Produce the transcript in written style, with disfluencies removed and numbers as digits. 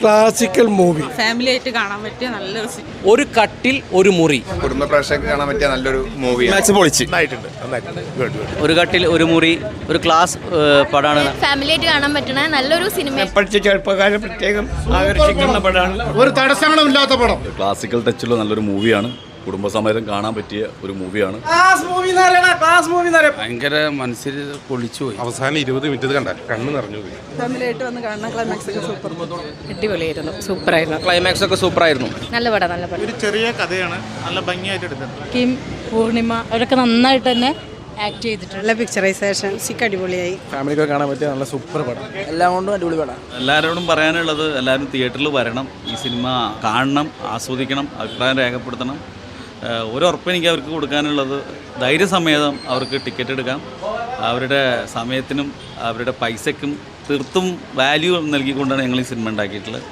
Classical movie, family ആയിട്ട് കാണാൻ പറ്റിയ നല്ലൊരു സിനിമ. ഒരു കട്ടിൽ ഒരു മുറി, കുടുംബ പ്രേക്ഷകർക്ക് കാണാൻ പറ്റിയ നല്ലൊരു മൂവിയാണ്. ഒരു കട്ടിൽ ഒരു മുറി, ഒരു ക്ലാസ് പടമാണ്. ഫാമിലി ആയിട്ട് കാണാൻ പറ്റുന്ന നല്ലൊരു സിനിമ. പഠിച്ച ചെറുപ്പക്കാരെ പ്രത്യേകം ആകർഷിക്കുന്ന പടമാണ്. ഒരു തടസ്സങ്ങളും ഇല്ലാത്ത പടം. ക്ലാസിക്കൽ ടച്ചുള്ള നല്ലൊരു മൂവിയാണ്. കുടുംബസമേതം കാണാൻ പറ്റിയ ഒരു മൂവിയാണ്. ഭയങ്കര മനസ്സിൽ പൊളിച്ചു പോയി. അവസാനം 20 മിനിറ്റ് കണ്ട കണ്ണ് നിറഞ്ഞു പോയി. ഫാമിലി ആയിട്ട് വന്ന് കാണാൻ ക്ലൈമാക്സ് ഒക്കെ സൂപ്പർ, അടിപൊളിയായിരുന്നു, സൂപ്പറായിരുന്നു. ക്ലൈമാക്സ് ഒക്കെ സൂപ്പറായിരുന്നു. നല്ല പടം, നല്ല പടം. ഒരു ചെറിയ കഥയാണ്, നല്ല ഭംഗിയായിട്ട് എടുത്തത്. കിം, പൂർണിമ അവരൊക്കെ നന്നായിട്ട് തന്നെ ആക്ട് ചെയ്തിട്ടുണ്ട്. നല്ല പിക്ചറൈസേഷൻ, മ്യൂസിക് അടിപൊളിയായി. ഫാമിലിക്ക് കാണാൻ പറ്റിയ നല്ല സൂപ്പർ പടം. എല്ലാം കൊണ്ടും അടിപൊളി പടം. എല്ലാവരോടും പറയാനുള്ളത്, എല്ലാവരും തിയേറ്ററിൽ വരണം, ഈ സിനിമ കാണണം, ആസ്വദിക്കണം, അഭിപ്രായം രേഖപ്പെടുത്തണം. ഒരുറപ്പ് എനിക്ക് അവർക്ക് കൊടുക്കാനുള്ളത്, ധൈര്യസമേതം അവർക്ക് ടിക്കറ്റ് എടുക്കാം. അവരുടെ സമയത്തിനും അവരുടെ പൈസയ്ക്കും തീർത്തും വാല്യൂ നൽകിക്കൊണ്ടാണ് ഞങ്ങൾ ഈ സിനിമ ഉണ്ടാക്കിയിട്ടുള്ളത്.